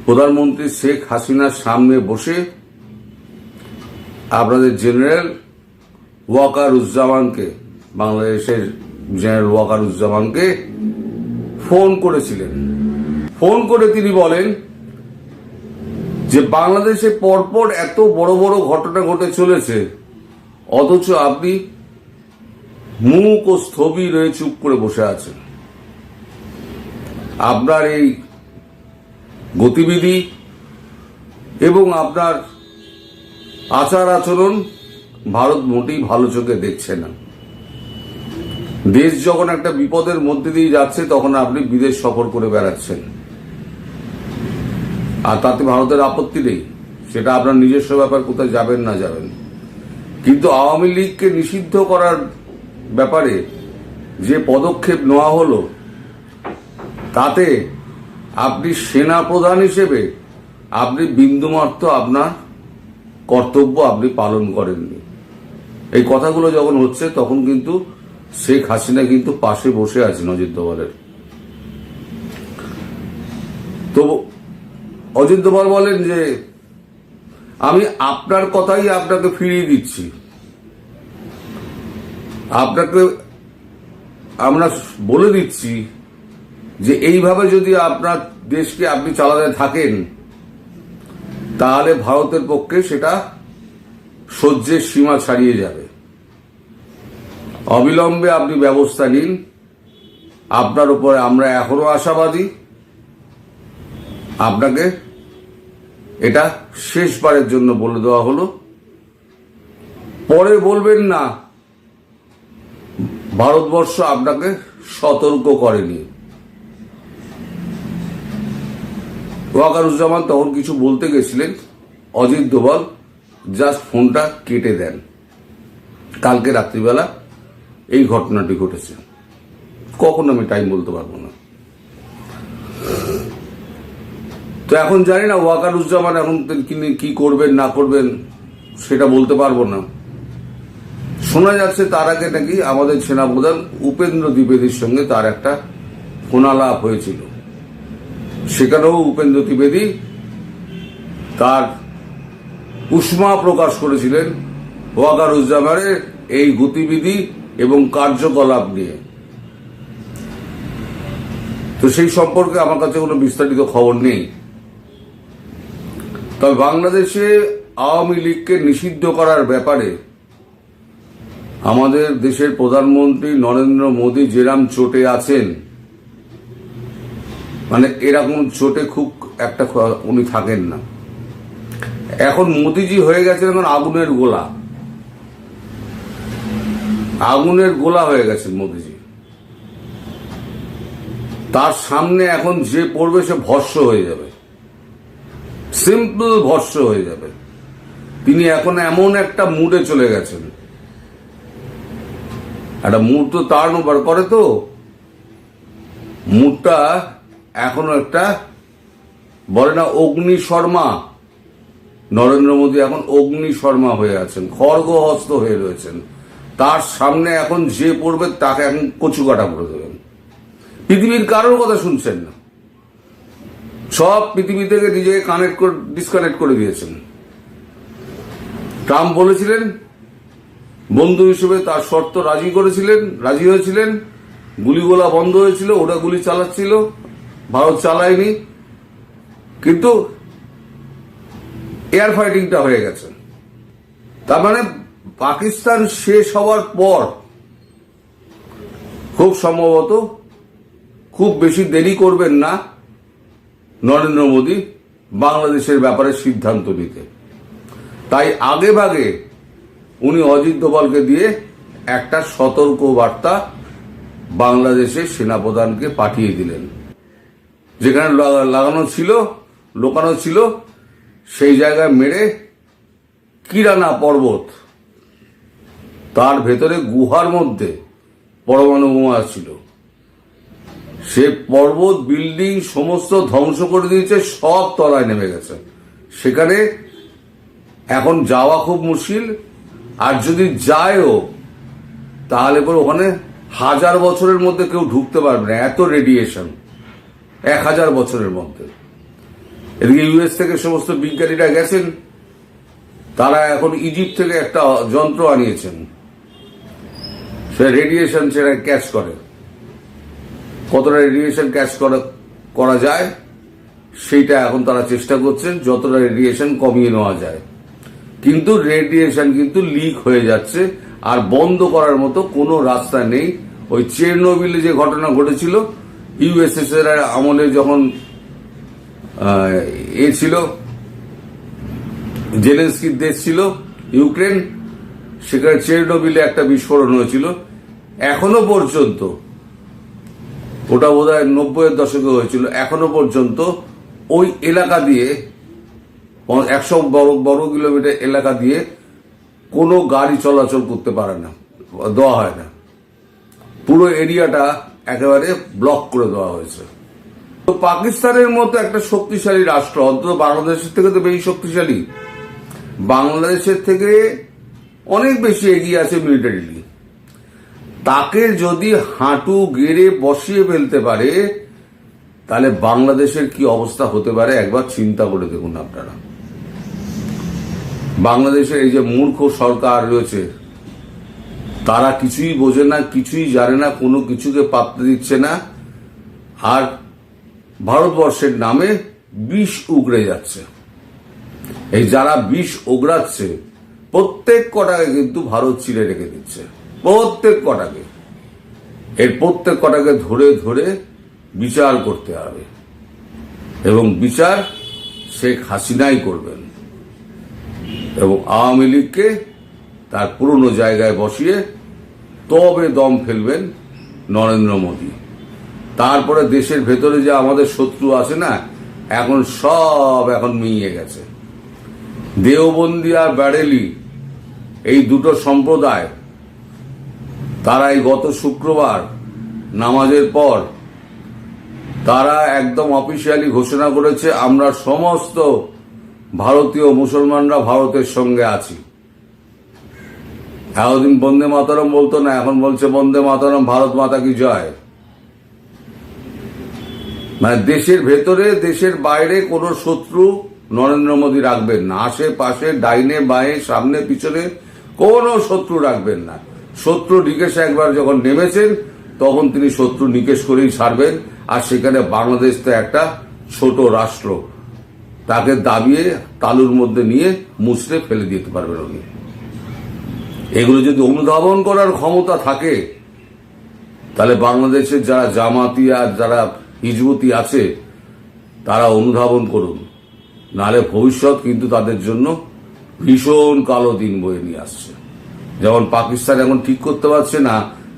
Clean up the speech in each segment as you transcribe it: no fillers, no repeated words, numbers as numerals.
প্রধানমন্ত্রী শেখ হাসিনার সামনে বসে আপনাদের জেনারেল ওয়াকারুজ্জামানকে, বাংলাদেশের জেনারেল ওয়াকারুজ্জামানকে ফোন করেছিলেন। ফোন করে তিনি বলেন যে বাংলাদেশে পরপর এত বড় বড় ঘটনা ঘটে চলেছে, অথচ আপনি মুখ ও স্থবির হয়ে চুপ করে বসে আছেন। আপনার এই গতিবিধি এবং আপনার আচার আচরণ ভারত মোটেই ভালো চোখে দেখছে না। দেশ যখন একটা বিপদের মধ্যে দিয়ে যাচ্ছে তখন আপনি বিদেশ সফর করে বেড়াচ্ছেন, আর তাতে ভারতের আপত্তি নেই, সেটা আপনার নিজস্ব ব্যাপার, কোথায় যাবেন না যাবেন। কিন্তু আওয়ামী লীগকে নিষিদ্ধ করার ব্যাপারে যে পদক্ষেপ নেওয়া হলো, তাতে আপনি সেনা প্রধান হিসেবে আপনি বিন্দুমাত্র আপনার কর্তব্য আপনি পালন করেননি। এই কথাগুলো যখন হচ্ছে তখন কিন্তু শেখ হাসিনা কিন্তু পাশে বসে আছেন অজিত দোভালের। তো অজিত দোভাল বলেন যে আমি আপনার কথাই আপনাকে ফিরিয়ে দিচ্ছি, আপনাকে আমরা বলে দিচ্ছি যে এইভাবে যদি আপনার দেশকে আপনি চালাতে থাকেন তাহলে ভারতের পক্ষে সেটা সহ্যের সীমা ছাড়িয়ে যাবে। অবিলম্বে আপনি ব্যবস্থা নিন, আপনার উপরে আমরা এখনো আশাবাদী। আপনাকে এটা শেষবারের জন্য বলে দেওয়া হলো, পরে বলবেন না ভারতবর্ষ আপনাকে সতর্ক করেনি। ওয়াকারুজ্জামান তখন কিছু বলতে গেছিলেন, অজিত দোভাল জাস্ট ফোনটা কেটে দেন। কালকে রাত্রিবেলা এই ঘটনাটি ঘটেছে, কখন আমি টাইম বলতে পারবো না। তো এখন জানি না ওয়াকারুজ্জামান এখন কি করবেন না করবেন সেটা বলতে পারবো না। শোনা যাচ্ছে তার আগে নাকি আমাদের সেনাপ্রধান উপেন্দ্র দ্বিবেদীর সঙ্গে তার একটা ফোনালাপ হয়েছিল, সেখানেও উপেন্দ্র দ্বিবেদী তার উষ্মা প্রকাশ করেছিলেন ওয়াকারুজ্জামানের এই গতিবিধি এবং কার্যকলাপ নিয়ে। তো সেই সম্পর্কে আমার কাছে কোনো বিস্তারিত খবর নেই। তবে বাংলাদেশে আওয়ামী লীগকে নিষিদ্ধ করার ব্যাপারে আমাদের দেশের প্রধানমন্ত্রী নরেন্দ্র মোদী যেরাম চোটে আছেন, মানে এরকম চোটে খুব একটা উনি থাকেন না। এখন মোদিজি হয়ে গেছেন এখন আগুনের গোলা, আগুনের গোলা হয়ে গেছেন মোদিজি। তার সামনে এখন যে পড়বে সে ভস্ম হয়ে যাবে, সিম্পল ভস্ম হয়ে যাবে। তিনি এখন এমন একটা মুডে চলে গেছেন, একটা মুড তো তার বার করে, তো মুডটা এখনো একটা বলে না অগ্নি শর্মা। নরেন্দ্র মোদী এখন অগ্নি শর্মা হয়ে আছেন, খড়গহস্ত হয়ে রয়েছেন। তার সামনে এখন যে পড়বে তাকে এখন কচুকাটা করে দেবেন। পৃথিবীর কারোর কথা শুনছেন না, সব পৃথিবী থেকে নিজেকে ডিসকানেক্ট করে দিয়েছেন। ট্রাম্প বলেছিলেন বন্ধু হিসেবে তার শর্ত রাজি হয়েছিলেন, গুলিগোলা বন্ধ হয়েছিল, ওরা গুলি চালাচ্ছিল, ভারত চালায়নি, কিন্তু এয়ার ফাইটিংটা হয়ে গেছে। তার মানে পাকিস্তান শেষ হওয়ার পর খুব সম্ভবত খুব বেশি দেরি করবেন না নরেন্দ্র মোদী বাংলাদেশের ব্যাপারে সিদ্ধান্ত নিতে। তাই আগে ভাগে উনি অজিত দোভালকে দিয়ে একটা সতর্ক বার্তা বাংলাদেশের সেনাপ্রধানকে পাঠিয়ে দিলেন। যেখানে লোকানো ছিল সেই জায়গায় মেরে কিরানা পর্বত, তার ভেতরে গুহার মধ্যে পরমাণু বোমা ছিল, সে পর্বত বিল্ডিং সমস্ত ধ্বংস করে দিয়েছে, সব তলায় নেমে গেছে। সেখানে এখন যাওয়া খুব মুশকিল, আর যদি যায়ও তাহলে পরে ওখানে 1000 বছরের মধ্যে কেউ ঢুকতে পারবে না, এত রেডিয়েশন 1000 বছরের মধ্যে। এদিকে ইউএস থেকে সমস্ত বিজ্ঞানীরা গেছেন, তারা এখন ইজিপ্ট থেকে একটা যন্ত্র আনিয়েছেন, সে রেডিয়েশন সেটা ক্যাচ করে। কতটা রেডিয়েশন ক্যাচ করা যায় সেইটা এখন তারা চেষ্টা করছেন, যতটা রেডিয়েশন কমিয়ে নেওয়া যায়। কিন্তু রেডিয়েশন কিন্তু লিক হয়ে যাচ্ছে, আর বন্ধ করার মতো কোনো রাস্তা নেই। ওই চেরনোবিলে যে ঘটনা ঘটেছিল, ইউএসএসআর আমলে যখন ছিল, জেলেনস্কির দেশ ছিল ইউক্রেন, সেখানে চেরনোবিলে একটা বিস্ফোরণ হয়েছিল। এখনো পর্যন্ত, ওটা বোধহয় 90-এর দশকে হয়েছিল, এখনো পর্যন্ত ওই এলাকা দিয়ে 100 বর্গ কিলোমিটার এলাকা দিয়ে কোনো গাড়ি চলাচল করতে পারে না, দেওয়া হয় না। পুরো এরিয়াটা একেবারে ব্লক করে দেওয়া হয়েছে। তো পাকিস্তানের মতো একটা শক্তিশালী রাষ্ট্র, অন্তত বাংলাদেশের থেকে তো বেশি শক্তিশালী, বাংলাদেশের থেকে অনেক বেশি এগিয়ে আছে মিলিটারিলি, তাকে যদি হাঁটু গেড়ে বসিয়ে ফেলতে পারে, তাহলে বাংলাদেশের কি অবস্থা হতে পারে একবার চিন্তা করে দেখুন আপনারা। বাংলাদেশের এই যে মূর্খ সরকার রয়েছে, তারা কিছুই বোঝে না, কিছুই জানে না, কোনো কিছুকে পাত্তা দিচ্ছে না, আর ভারতবর্ষের নামে বিষ উগড়ে যাচ্ছে। এই যারা বিষ ওগড়াচ্ছে, প্রত্যেক কটাকে কিন্তু ভারত চিড়ে রেখে দিচ্ছে, প্রত্যেক কটাকে। এর প্রত্যেক কটাকে ধরে ধরে বিচার করতে হবে, এবং বিচার শেখ হাসিনাই করবেন, এবং আওয়ামী লীগকে তার পুরনো জায়গায় বসিয়ে তবে দম ফেলবেন নরেন্দ্র মোদী। তারপরে দেশের ভেতরে যে আমাদের শত্রু আছে না, এখন সব মিইয়ে গেছে। দেওবন্দি আর ব্যারেলি, এই দুটো সম্প্রদায়, তারা এই গত শুক্রবার নামাজের পর তারা একদম অফিসিয়ালি ঘোষণা করেছে, আমরা সমস্ত ভারতীয় মুসলমানরা ভারতের সঙ্গে আছি। এতদিন বন্দে মাতরম বলতো না, এখন বলছে বন্দে মাতরম, ভারত মাতা কি জয়। মানে দেশের ভেতরে দেশের বাইরে কোনো শত্রু নরেন্দ্র মোদী রাখবেন না, আশেপাশে ডাইনে বাঁয়ে সামনে পিছনে কোনো শত্রু রাখবেন না। শত্রু নিকেশে একবার যখন নেমেছেন, তখন তিনি শত্রু নিকেশ করেই ছাড়বেন। আর সেখানে বাংলাদেশ তো একটা ছোট রাষ্ট্র, তাকে দাবিয়ে তালুর মধ্যে নিয়ে মুছড়ে ফেলে দিতে পারবেন উনি। এগুলো যদি অনুধাবন করার ক্ষমতা থাকে, তাহলে বাংলাদেশের যারা জামাতি আর যারা হিজবুতি আছে, তারা অনুধাবন করুন, নাহলে ভবিষ্যৎ কিন্তু তাদের জন্য ভীষণ কালো দিন বয়ে নিয়ে আসছে। যেমন পাকিস্তান এখন ঠিক করতে পারছে না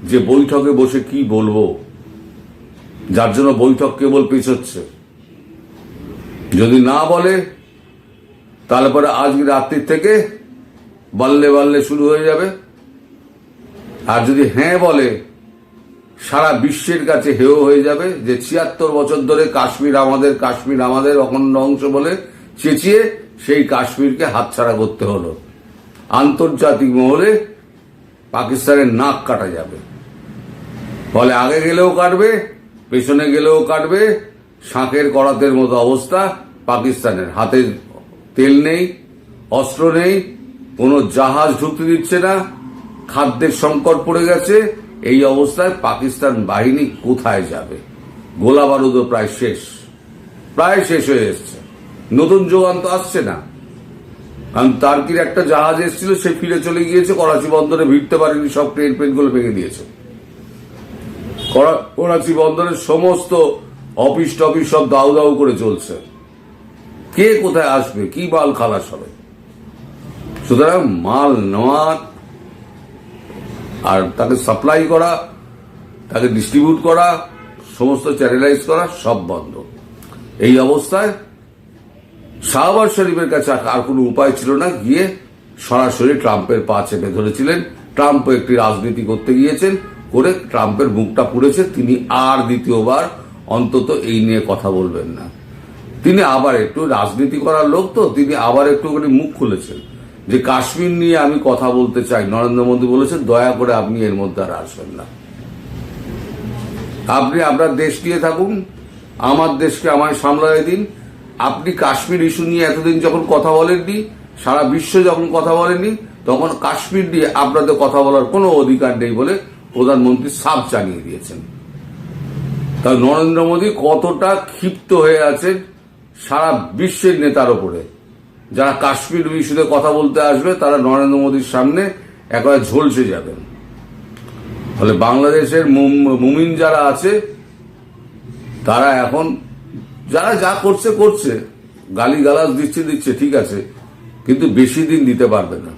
যে বৈঠকে বসে কি বলবো, যার জন্য বৈঠক কেবল পেছোচ্ছে। যদি না বলে, তাহলে পরে আজকে রাত্রির থেকে বাল্লে বাল্লে শুরু হয়ে যাবে। আর যদি হ্যাঁ বলে, সারা বিশ্বের কাছে হেয় হয়ে যাবে যে ৭৬ বছর ধরে কাশ্মীর আমাদের, কাশ্মীর আমাদের অখণ্ড অংশ বলে চেঁচিয়ে সেই কাশ্মীরকে হাতছাড়া করতে হলো। আন্তর্জাতিক মহলে পাকিস্তানের নাক কাটা যাবে। ফলে আগে গেলেও কাটবে, পেছনে গেলেও কাটবে। শাঁখের করাতের মতো অবস্থা পাকিস্তানের। হাতে তেল নেই, অস্ত্র নেই, কোনো জাহাজ ঢুকতে দিচ্ছে না, খাদ্যের সংকট পড়ে গেছে। এই অবস্থায় পাকিস্তান বাহিনী কোথায় যাবে? গোলা বারুদও প্রায় শেষ হয়ে এসছে, নতুন যোগান তো আসছে না। কারণ টার্কির একটা জাহাজ এসেছিল, সে ফিরে চলে গিয়েছে, করাচি বন্দরে ভিড়তে পারেনি, সব ট্রেন পেনগুলো ভেঙে দিয়েছে। করাচি বন্দরের সমস্ত অফিস টফিস সব দাউ দাউ করে চলছে। কে কোথায় আসবে, কি মাল খালাস হবে? সুতরাং মাল নেওয়া আর তাকে সাপ্লাই করা, তাকে ডিস্ট্রিবিউট করা, সমস্ত চ্যানেলাইজ করা সব বন্ধ। এই অবস্থায় শাহবাজ শরীফের কাছে আর কোনো উপায় ছিল না, গিয়ে সরাসরি ট্রাম্পের পা চেপে ধরেছিলেন। ট্রাম্প একটি রাজনীতি করতে গিয়েছেন, করে ট্রাম্পের মুখটা পুড়েছে। তিনি আর দ্বিতীয়বার অন্তত এই নিয়ে কথা বলবেন না। তিনি আবার একটু রাজনীতি করার লোক তো, তিনি আবার একটুখানি মুখ খুলেছেন যে কাশ্মীর নিয়ে আমি কথা বলতে চাই। নরেন্দ্র মোদী বলেছেন, দয়া করে আপনি এর মধ্যে আর আসবেন না, আপনি আপনার দেশ নিয়ে থাকুন, আমার দেশকে আমায় সামলায় দিন। আপনি কাশ্মীর ইস্যু নিয়ে এতদিন যখন কথা বলেননি, সারা বিশ্ব যখন কথা বলেনি, তখন কাশ্মীর নিয়ে আপনাদের কথা বলার কোনো অধিকার নেই বলে প্রধানমন্ত্রী সাফ জানিয়ে দিয়েছেন। তা নরেন্দ্র মোদী কতটা ক্ষিপ্ত হয়ে আছেন সারা বিশ্বের নেতার ওপরে। যারা কাশ্মীর ইস্যুতে কথা বলতে আসবে তারা নরেন্দ্র মোদীর সামনে একেবারে ঝলসে যাবেন। ফলে বাংলাদেশের মুমিন যারা আছে তারা এখন যারা যা করছে করছে, গালিগালাজ দিচ্ছে ঠিক আছে, কিন্তু বেশি দিন দিতে পারবে না।